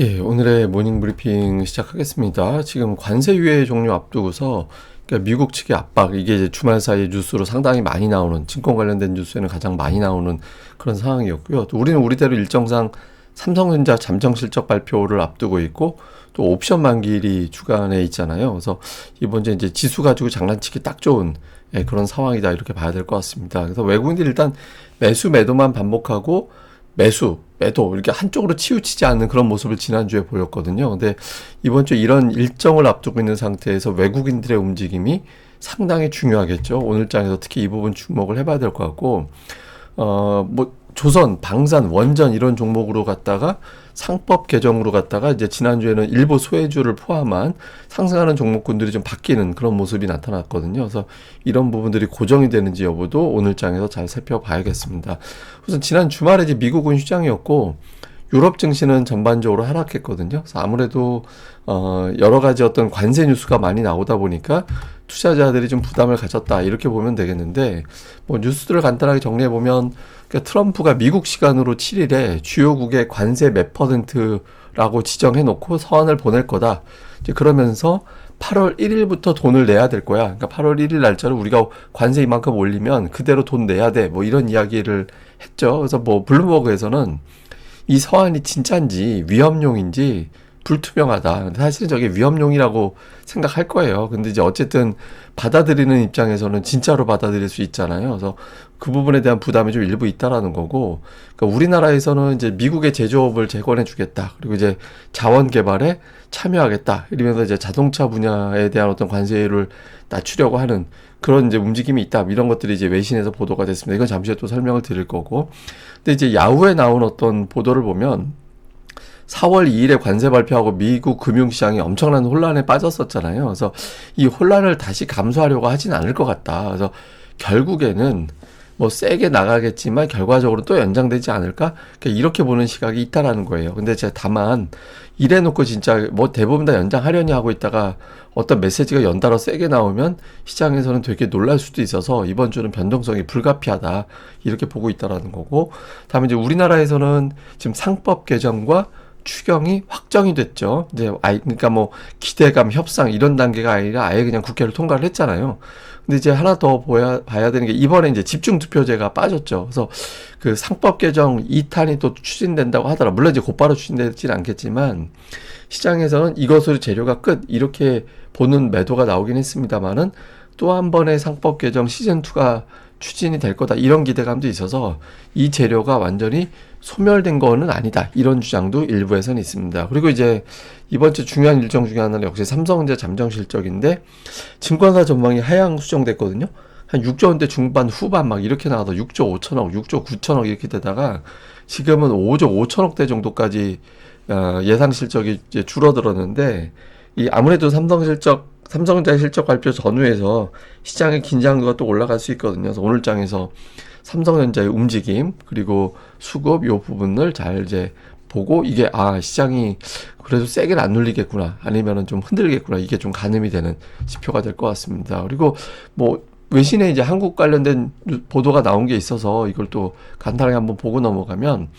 예, 오늘의 모닝 브리핑 시작하겠습니다. 지금 관세 유예 종료 앞두고서 그러니까 미국 측의 압박, 이게 이제 주말 사이에 뉴스로 상당히 많이 나오는, 증권 관련된 뉴스에는 가장 많이 나오는 그런 상황이었고요. 또 우리는 우리대로 일정상 삼성전자 잠정 실적 발표를 앞두고 있고, 또 옵션 만기일이 주간에 있잖아요. 그래서 이번 주에 이제 지수 가지고 장난치기 딱 좋은 그런 상황이다, 이렇게 봐야 될 것 같습니다. 그래서 외국인들이 일단 매수 매도만 반복하고 매수, 매도 이렇게 한쪽으로 치우치지 않는 그런 모습을 지난주에 보였거든요. 근데 이번 주 이런 일정을 앞두고 있는 상태에서 외국인들의 움직임이 상당히 중요하겠죠. 오늘 장에서 특히 이 부분 주목을 해봐야 될 것 같고, 조선, 방산, 원전 이런 종목으로 갔다가 상법 개정으로 갔다가 이제 지난주에는 일부 소외주를 포함한 상승하는 종목군들이 좀 바뀌는 그런 모습이 나타났거든요. 그래서 이런 부분들이 고정이 되는지 여부도 오늘 장에서 잘 살펴봐야겠습니다. 우선 지난 주말에 이제 미국은 휴장이었고 유럽 증시는 전반적으로 하락했거든요. 그래서 아무래도 여러 가지 어떤 관세 뉴스가 많이 나오다 보니까 투자자들이 좀 부담을 가졌다, 이렇게 보면 되겠는데, 뭐 뉴스들을 간단하게 정리해 보면, 그러니까 트럼프가 미국 시간으로 7일에 주요국의 관세 몇 %라고 지정해 놓고 서한을 보낼 거다. 이제 그러면서 8월 1일부터 돈을 내야 될 거야. 그러니까 8월 1일 날짜를 우리가 관세 이만큼 올리면 그대로 돈 내야 돼, 뭐 이런 이야기를 했죠. 그래서 뭐 블룸버그에서는 이 서한이 진짜인지 위험용인지 불투명하다. 사실은 저게 위험용이라고 생각할 거예요. 근데 이제 어쨌든 받아들이는 입장에서는 진짜로 받아들일 수 있잖아요. 그래서 그 부분에 대한 부담이 좀 일부 있다라는 거고, 그러니까 우리나라에서는 이제 미국의 제조업을 재건해 주겠다, 그리고 이제 자원 개발에 참여하겠다, 이러면서 이제 자동차 분야에 대한 어떤 관세를 낮추려고 하는 그런 이제 움직임이 있다, 이런 것들이 이제 외신에서 보도가 됐습니다. 이건 잠시 후에 또 설명을 드릴 거고, 근데 이제 야후에 나온 어떤 보도를 보면 4월 2일에 관세 발표하고 미국 금융시장이 엄청난 혼란에 빠졌었잖아요. 그래서 이 혼란을 다시 감수하려고 하진 않을 것 같다. 그래서 결국에는 뭐 세게 나가겠지만 결과적으로 또 연장되지 않을까? 그러니까 이렇게 보는 시각이 있다라는 거예요. 근데 제가 다만 이래놓고 진짜 뭐 대부분 다 연장하려니 하고 있다가 어떤 메시지가 연달아 세게 나오면 시장에서는 되게 놀랄 수도 있어서 이번 주는 변동성이 불가피하다, 이렇게 보고 있다라는 거고, 다음에 이제 우리나라에서는 지금 상법 개정과 추경이 확정이 됐죠. 이제 그러니까 뭐 기대감, 협상 이런 단계가 아니라 아예 그냥 국회를 통과를 했잖아요. 근데 이제 하나 더 봐야 되는 게, 이번에 이제 집중투표제가 빠졌죠. 그래서 그 상법 개정 2탄이 또 추진된다고 하더라. 물론 이제 곧바로 추진되지는 않겠지만 시장에서는 이것으로 재료가 끝, 이렇게 보는 매도가 나오긴 했습니다만은 또 한 번의 상법 개정 시즌2가 추진이 될 거다, 이런 기대감도 있어서 이 재료가 완전히 소멸된 거는 아니다, 이런 주장도 일부에서는 있습니다. 그리고 이제 이번 주 중요한 일정 중에 하나는 역시 삼성전자 잠정 실적인데, 증권사 전망이 하향 수정됐거든요. 한 6조 원대 중반 후반 막 이렇게 나와서 6조 5천억, 6조 9천억 이렇게 되다가 지금은 5조 5천억대 정도까지 예상 실적이 이제 줄어들었는데, 이 아무래도 삼성전자 실적 발표 전후에서 시장의 긴장도가 또 올라갈 수 있거든요. 그래서 오늘 장에서 삼성전자의 움직임, 그리고 수급 요 부분을 잘 이제 보고, 이게 시장이 그래도 세게는 안 눌리겠구나, 아니면은 좀 흔들겠구나, 이게 좀 가늠이 되는 지표가 될 것 같습니다. 그리고 뭐 외신에 이제 한국 관련된 보도가 나온 게 있어서 이걸 또 간단하게 한번 보고 넘어가면,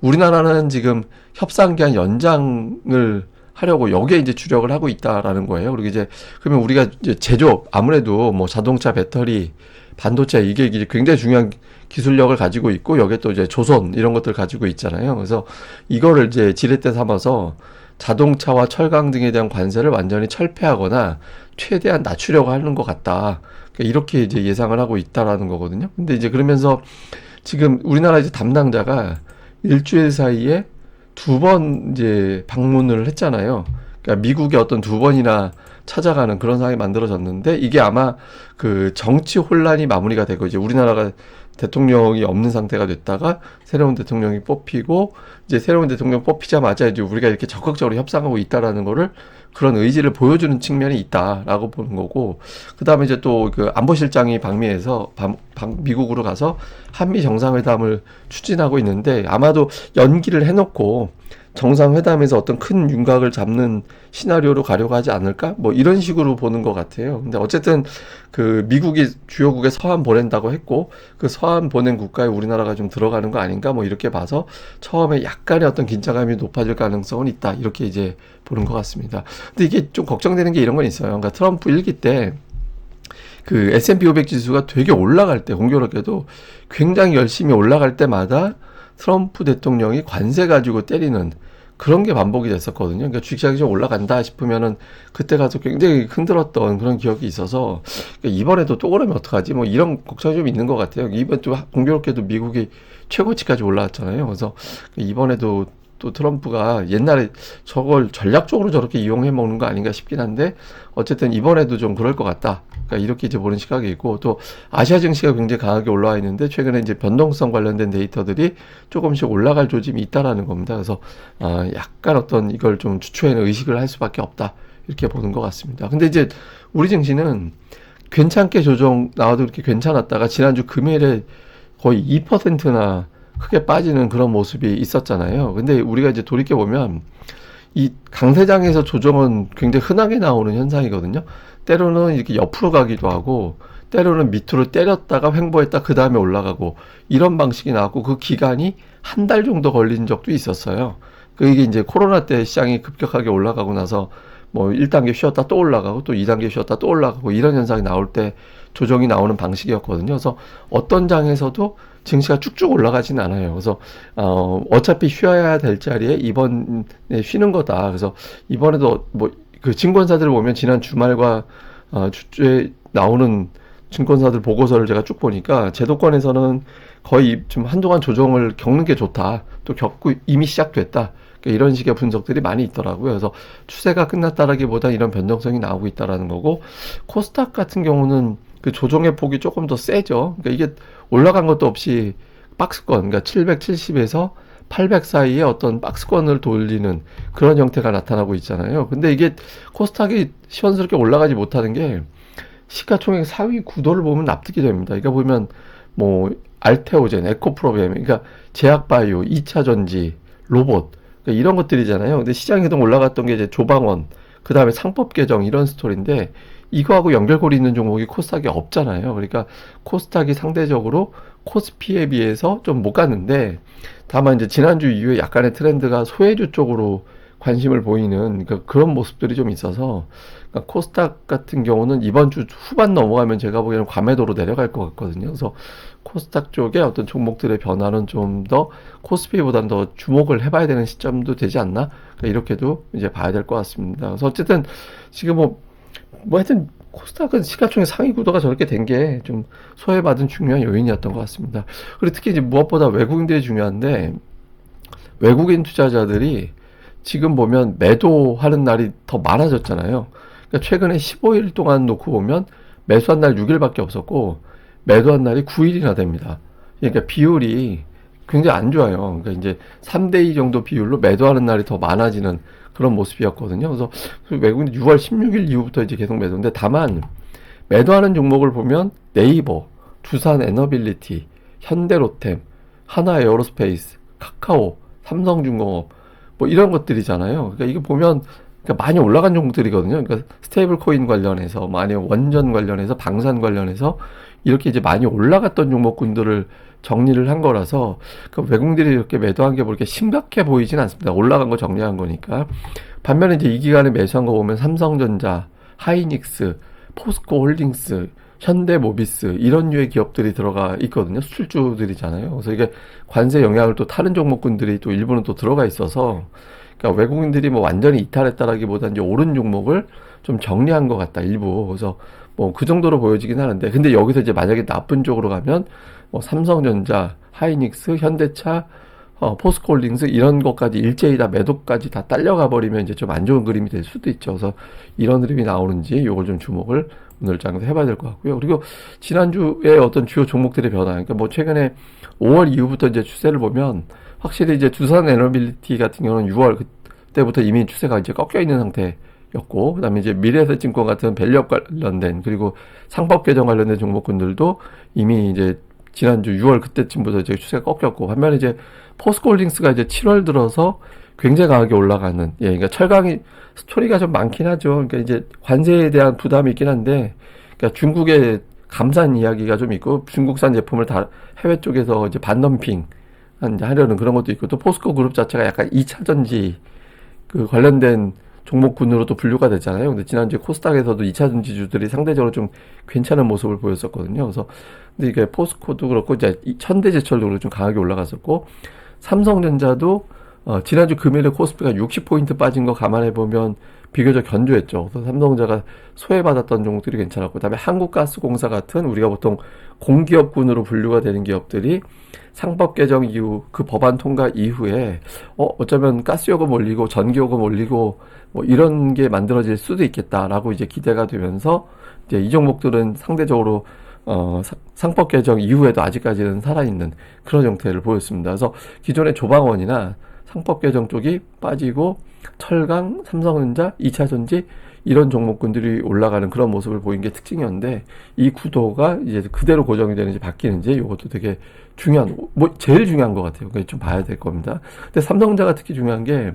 우리나라는 지금 협상 기한 연장을 하려고 여기에 이제 주력을 하고 있다라는 거예요. 그리고 이제 그러면 우리가 이제 제조업, 아무래도 뭐 자동차, 배터리, 반도체, 이게 이제 굉장히 중요한 기술력을 가지고 있고, 여기에 또 이제 조선 이런 것들 가지고 있잖아요. 그래서 이거를 이제 지렛대 삼아서 자동차와 철강 등에 대한 관세를 완전히 철폐하거나 최대한 낮추려고 하는 것 같다, 그러니까 이렇게 이제 예상을 하고 있다라는 거거든요. 근데 이제 그러면서 지금 우리나라 이제 담당자가 일주일 사이에 2번 이제 방문을 했잖아요. 그러니까 미국에 어떤 2번이나 찾아가는 그런 상황이 만들어졌는데, 이게 아마 그 정치 혼란이 마무리가 되고 이제 우리나라가 대통령이 없는 상태가 됐다가 새로운 대통령이 뽑히고, 이제 새로운 대통령 뽑히자마자 이제 우리가 이렇게 적극적으로 협상하고 있다라는 거를, 그런 의지를 보여주는 측면이 있다라고 보는 거고, 그 다음에 이제 또 그 안보실장이 방미해서 미국으로 가서 한미 정상회담을 추진하고 있는데, 아마도 연기를 해놓고 정상회담에서 어떤 큰 윤곽을 잡는 시나리오로 가려고 하지 않을까? 뭐 이런 식으로 보는 것 같아요. 근데 어쨌든 그 미국이 주요국에 서한 보낸다고 했고 그 서한 보낸 국가에 우리나라가 좀 들어가는 거 아닌가? 뭐 이렇게 봐서 처음에 약간의 어떤 긴장감이 높아질 가능성은 있다. 이렇게 이제 보는 것 같습니다. 근데 이게 좀 걱정되는 게 이런 건 있어요. 그러니까 트럼프 1기 때 그 S&P 500 지수가 되게 올라갈 때 공교롭게도 굉장히 열심히 올라갈 때마다 트럼프 대통령이 관세 가지고 때리는 그런 게 반복이 됐었거든요. 그러니까 주식시장이 좀 올라간다 싶으면은 그때 가서 굉장히 흔들었던 그런 기억이 있어서 그러니까 이번에도 또 그러면 어떡하지? 뭐 이런 걱정이 좀 있는 것 같아요. 이번 또 공교롭게도 미국이 최고치까지 올라왔잖아요. 그래서 이번에도 또 트럼프가 옛날에 저걸 전략적으로 저렇게 이용해 먹는 거 아닌가 싶긴 한데 어쨌든 이번에도 좀 그럴 것 같다. 그러니까 이렇게 이제 보는 시각이 있고 또 아시아 증시가 굉장히 강하게 올라와 있는데 최근에 이제 변동성 관련된 데이터들이 조금씩 올라갈 조짐이 있다라는 겁니다. 그래서 약간 어떤 이걸 좀 주초에는 의식을 할 수밖에 없다. 이렇게 보는 것 같습니다. 근데 이제 우리 증시는 괜찮게 조정 나와도 이렇게 괜찮았다가 지난주 금요일에 거의 2%나 크게 빠지는 그런 모습이 있었잖아요. 근데 우리가 이제 돌이켜보면 이 강세장에서 조정은 굉장히 흔하게 나오는 현상이거든요. 때로는 이렇게 옆으로 가기도 하고 때로는 밑으로 때렸다가 횡보했다 그 다음에 올라가고 이런 방식이 나왔고 그 기간이 한 달 정도 걸린 적도 있었어요. 그게 이제 코로나 때 시장이 급격하게 올라가고 나서 뭐 1단계 쉬었다 또 올라가고 또 2단계 쉬었다 또 올라가고 이런 현상이 나올 때 조정이 나오는 방식이었거든요. 그래서 어떤 장에서도 증시가 쭉쭉 올라가진 않아요. 그래서 어차피 쉬어야 될 자리에 이번에 쉬는 거다. 그래서 이번에도 뭐 그 증권사들 보면 지난 주말과 주에 나오는 증권사들 보고서를 제가 쭉 보니까 제도권에서는 거의 좀 한동안 조정을 겪는 게 좋다. 또 겪고 이미 시작됐다. 그러니까 이런 식의 분석들이 많이 있더라고요. 그래서 추세가 끝났다라기보다 이런 변동성이 나오고 있다라는 거고 코스닥 같은 경우는 그 조정의 폭이 조금 더 세죠. 그러니까 이게 올라간 것도 없이 박스권, 그러니까 770에서 800 사이에 어떤 박스권을 돌리는 그런 형태가 나타나고 있잖아요. 근데 이게 코스닥이 시원스럽게 올라가지 못하는 게 시가총액 4위 구도를 보면 납득이 됩니다. 그러니까 보면 뭐 알테오젠, 에코프로비엠, 그러니까 제약바이오, 2차 전지, 로봇 그러니까 이런 것들이잖아요. 근데 시장 기동 올라갔던 게 이제 조방원, 그 다음에 상법 개정 이런 스토리인데 이거하고 연결고리 있는 종목이 코스닥이 없잖아요. 그러니까 코스닥이 상대적으로 코스피에 비해서 좀 못 갔는데 다만 이제 지난주 이후에 약간의 트렌드가 소외주 쪽으로 관심을 보이는 그러니까 그런 모습들이 좀 있어서 그러니까 코스닥 같은 경우는 이번 주 후반 넘어가면 제가 보기에는 과매도로 내려갈 것 같거든요. 그래서 코스닥 쪽의 어떤 종목들의 변화는 좀 더 코스피보다는 더 주목을 해봐야 되는 시점도 되지 않나? 그러니까 이렇게도 이제 봐야 될 것 같습니다. 그래서 어쨌든 지금 뭐 하여튼 코스닥은 시가총액 상위 구도가 저렇게 된 게 좀 소외받은 중요한 요인이었던 것 같습니다. 그리고 특히 이제 무엇보다 외국인들이 중요한데 외국인 투자자들이 지금 보면 매도하는 날이 더 많아졌잖아요. 그러니까 최근에 15일 동안 놓고 보면 매수한 날 6일밖에 없었고 매도한 날이 9일이나 됩니다. 그러니까 비율이 굉장히 안 좋아요. 그러니까 이제 3대2 정도 비율로 매도하는 날이 더 많아지는 그런 모습이었거든요. 그래서 외국인 6월 16일 이후부터 이제 계속 매도인데 다만 매도하는 종목을 보면 네이버, 두산 에너빌리티, 현대로템, 하나에어로스페이스, 카카오, 삼성중공업 뭐 이런 것들이잖아요. 그러니까 이게 보면 그러니까 많이 올라간 종목들이거든요. 그러니까 스테이블 코인 관련해서, 뭐 아니면 원전 관련해서, 방산 관련해서 이렇게 이제 많이 올라갔던 종목군들을 정리를 한 거라서 그러니까 외국인들이 이렇게 매도한 게 그렇게 심각해 보이진 않습니다. 올라간 거 정리한 거니까. 반면에 이제 이 기간에 매수한 거 보면 삼성전자, 하이닉스, 포스코홀딩스, 현대모비스 이런 류의 기업들이 들어가 있거든요. 수출주들이잖아요. 그래서 이게 관세 영향을 또 타는 종목군들이 또 일부는 또 들어가 있어서 그러니까 외국인들이 뭐 완전히 이탈했다라기보다 이제 오른 종목을 좀 정리한 것 같다 일부. 그래서 뭐 그 정도로 보여지긴 하는데 근데 여기서 이제 만약에 나쁜 쪽으로 가면 뭐 삼성전자, 하이닉스, 현대차, 포스코홀딩스 이런 것까지 일제히 다 매도까지 다 딸려가 버리면 이제 좀 안 좋은 그림이 될 수도 있죠. 그래서 이런 흐름이 나오는지 요걸 좀 주목을 오늘 장에서 해봐야 될 것 같고요. 그리고 지난주에 어떤 주요 종목들의 변화, 그러니까 뭐 최근에 5월 이후부터 이제 추세를 보면 확실히 이제 두산 에너빌리티 같은 경우는 6월 그때부터 이미 추세가 이제 꺾여 있는 상태였고, 그다음에 이제 미래에셋증권 같은 밸류업 관련된 그리고 상법 개정 관련된 종목군들도 이미 이제 지난주 6월 그때쯤부터 이제 추세가 꺾였고, 반면에 이제 포스코홀딩스가 이제 7월 들어서 굉장히 강하게 올라가는, 예, 그러니까 철강이 스토리가 좀 많긴 하죠. 그러니까 이제 관세에 대한 부담이 있긴 한데, 그러니까 중국의 감산 이야기가 좀 있고, 중국산 제품을 다 해외 쪽에서 이제 반덤핑 이제 하려는 그런 것도 있고, 또 포스코 그룹 자체가 약간 2차 전지 그 관련된 종목군으로도 분류가 됐잖아요. 근데 지난주에 코스닥에서도 2차 전지주들이 상대적으로 좀 괜찮은 모습을 보였었거든요. 그래서 근데 이게 포스코도 그렇고 이제 현대제철도 그렇고 좀 강하게 올라갔었고, 삼성전자도 지난주 금요일에 코스피가 60포인트 빠진 거 감안해 보면 비교적 견조했죠. 그래서 삼성전자가 소외받았던 종목들이 괜찮았고, 그다음에 한국가스공사 같은 우리가 보통 공기업군으로 분류가 되는 기업들이 상법 개정 이후 그 법안 통과 이후에 어쩌면 가스요금 올리고 전기요금 올리고 뭐 이런 게 만들어질 수도 있겠다라고 이제 기대가 되면서 이제 이 종목들은 상대적으로 상법 개정 이후에도 아직까지는 살아있는 그런 형태를 보였습니다. 그래서 기존의 조방원이나 상법 개정 쪽이 빠지고 철강, 삼성전자, 2차 전지 이런 종목군들이 올라가는 그런 모습을 보인 게 특징이었는데, 이 구도가 이제 그대로 고정이 되는지 바뀌는지 이것도 되게 중요한, 뭐 제일 중요한 것 같아요. 그게 좀 봐야 될 겁니다. 근데 삼성전자가 특히 중요한 게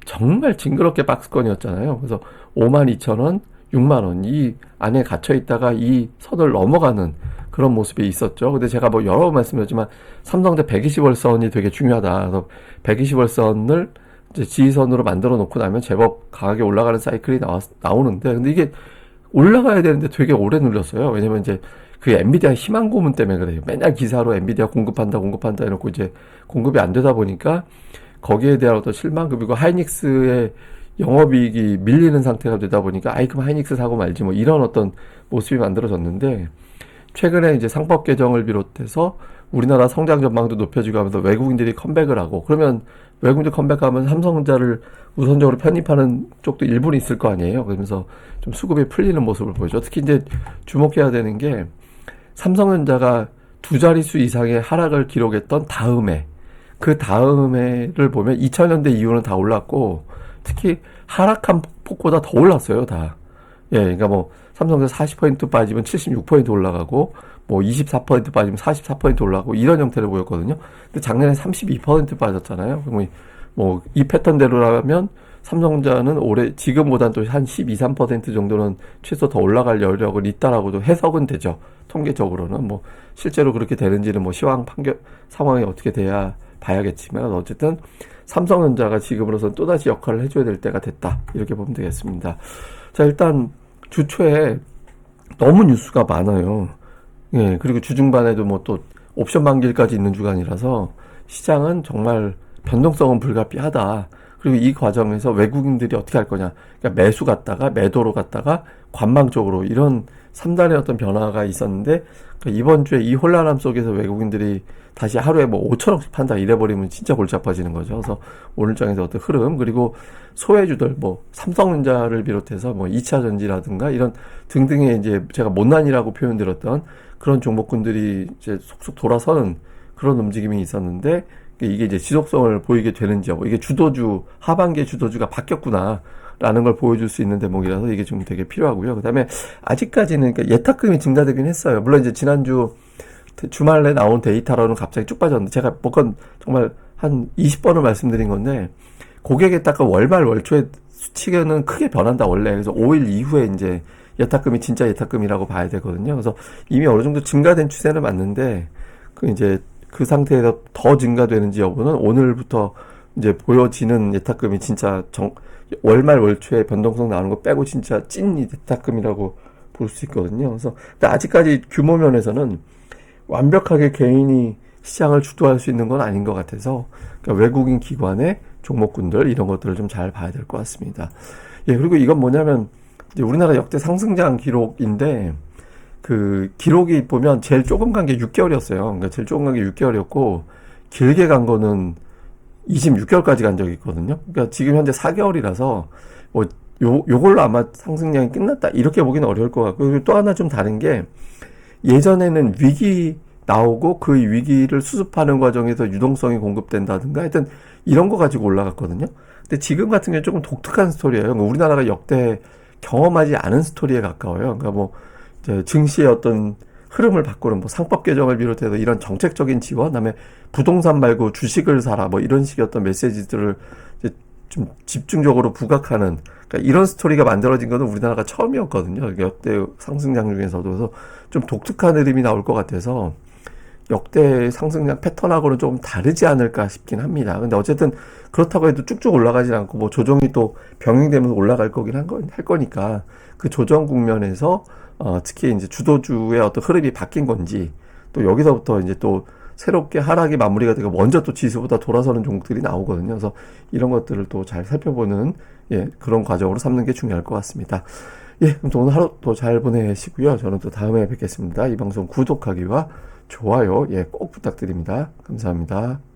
정말 징그럽게 박스권이었잖아요. 그래서 52,000원, 6만원 이 안에 갇혀 있다가 이 선을 넘어가는 그런 모습이 있었죠. 근데 제가 뭐 여러 번 말씀드렸지만 삼성전자 120월선이 되게 중요하다. 그래서 120월선을 이제 지지선으로 만들어 놓고 나면 제법 강하게 올라가는 사이클이 나오는데, 근데 이게 올라가야 되는데 되게 오래 눌렸어요. 왜냐면 이제 그 엔비디아 희망 고문 때문에 그래요. 맨날 기사로 엔비디아 공급한다 해놓고 이제 공급이 안 되다 보니까 거기에 대한 어떤 실망, 그리고 하이닉스의 영업이익이 밀리는 상태가 되다 보니까 그럼 하이닉스 사고 말지 뭐 이런 어떤 모습이 만들어졌는데, 최근에 이제 상법 개정을 비롯해서 우리나라 성장 전망도 높여지고 하면서 외국인들이 컴백을 하고, 그러면 외국인들 컴백하면 삼성전자를 우선적으로 편입하는 쪽도 일부는 있을 거 아니에요. 그러면서 좀 수급이 풀리는 모습을 보여줘. 특히 이제 주목해야 되는 게 삼성전자가 두 자릿수 이상의 하락을 기록했던 다음에, 그 다음에를 보면 2000년대 이후는 다 올랐고, 특히 하락한 폭보다 더 올랐어요, 다. 예, 그러니까 뭐 삼성전자 40% 빠지면 76% 올라가고, 뭐 24% 빠지면 44% 올라가고 이런 형태를 보였거든요. 근데 작년에 32% 빠졌잖아요. 뭐 이 패턴대로라면 삼성전자는 올해 지금보다는 또 한 12, 3% 정도는 최소 더 올라갈 여력은 있다라고도 해석은 되죠. 통계적으로는 뭐 실제로 그렇게 되는지는 뭐 시황 판결 상황이 어떻게 돼야 봐야겠지만, 어쨌든 삼성전자가 지금으로선 또다시 역할을 해줘야 될 때가 됐다, 이렇게 보면 되겠습니다. 자, 일단 주초에 너무 뉴스가 많아요. 예, 그리고 주중반에도 뭐 또 옵션 만기일까지 있는 주간이라서 시장은 정말 변동성은 불가피하다. 그리고 이 과정에서 외국인들이 어떻게 할 거냐. 그러니까 매수 갔다가 매도로 갔다가 관망 쪽으로 이런 3단의 어떤 변화가 있었는데, 그러니까 이번 주에 이 혼란함 속에서 외국인들이 다시 하루에 뭐 5천억씩 판다 이래버리면 진짜 골치 아파지는 거죠. 그래서 오늘 장에서 어떤 흐름, 그리고 소외주들 뭐 삼성전자를 비롯해서 뭐 2차 전지라든가 이런 등등의 이제 제가 못난이라고 표현드렸던 그런 종목군들이 이제 속속 돌아서는 그런 움직임이 있었는데, 이게 이제 지속성을 보이게 되는지, 이게 주도주, 하반기의 주도주가 바뀌었구나 라는 걸 보여줄 수 있는 대목이라서 이게 좀 되게 필요하고요. 그 다음에 아직까지는 그러니까 예탁금이 증가되긴 했어요. 물론 이제 지난주 주말에 나온 데이터로는 갑자기 쭉 빠졌는데, 제가 뭐건 정말 한 20번을 말씀드린 건데, 고객 예탁금 월말 월초의 수치는 크게 변한다 원래. 그래서 5일 이후에 이제 예탁금이 진짜 예탁금이라고 봐야 되거든요. 그래서 이미 어느 정도 증가된 추세는 맞는데, 그 상태에서 더 증가되는지 여부는 오늘부터 이제 보여지는 예탁금이 진짜 월말 월초에 변동성 나오는 거 빼고 진짜 찐 예탁금이라고 볼 수 있거든요. 그래서 근데 아직까지 규모 면에서는 완벽하게 개인이 시장을 주도할 수 있는 건 아닌 것 같아서, 그러니까 외국인 기관의 종목군들 이런 것들을 좀 잘 봐야 될 것 같습니다. 예, 그리고 이건 뭐냐면 이제 우리나라 역대 상승장 기록인데, 그 기록이 보면 제일 조금 간 게 6개월이었어요. 그러니까 제일 조금 간 게 6개월이었고 길게 간 거는 26개월까지 간 적이 있거든요. 그러니까 지금 현재 4개월이라서 뭐 요걸로 아마 상승량이 끝났다 이렇게 보기는 어려울 것 같고, 그리고 또 하나 좀 다른 게, 예전에는 위기 나오고 그 위기를 수습하는 과정에서 유동성이 공급된다든가 하여튼 이런 거 가지고 올라갔거든요. 근데 지금 같은 경우는 조금 독특한 스토리예요. 그러니까 우리나라가 역대 경험하지 않은 스토리에 가까워요. 그러니까 뭐 이제 증시의 어떤 흐름을 바꾸는 뭐 상법 개정을 비롯해서 이런 정책적인 지원, 그다음에 부동산 말고 주식을 사라 뭐 이런 식의 어떤 메시지들을 이제 좀 집중적으로 부각하는, 그러니까 이런 스토리가 만들어진 거는 우리나라가 처음이었거든요. 역대 상승장 중에서도. 그래서 좀 독특한 흐름이 나올 것 같아서 역대 상승장 패턴하고는 조금 다르지 않을까 싶긴 합니다. 근데 어쨌든 그렇다고 해도 쭉쭉 올라가지 않고 뭐 조정이 또 병행되면서 올라갈 거긴 할 거니까 그 조정 국면에서 특히 이제 주도주의 어떤 흐름이 바뀐 건지, 또 여기서부터 이제 또 새롭게 하락이 마무리가 되고 먼저 또 지수보다 돌아서는 종목들이 나오거든요. 그래서 이런 것들을 또 잘 살펴보는, 예, 그런 과정으로 삼는 게 중요할 것 같습니다. 예, 그럼 또 오늘 하루 또 잘 보내시고요. 저는 또 다음에 뵙겠습니다. 이 방송 구독하기와 좋아요, 예, 꼭 부탁드립니다. 감사합니다.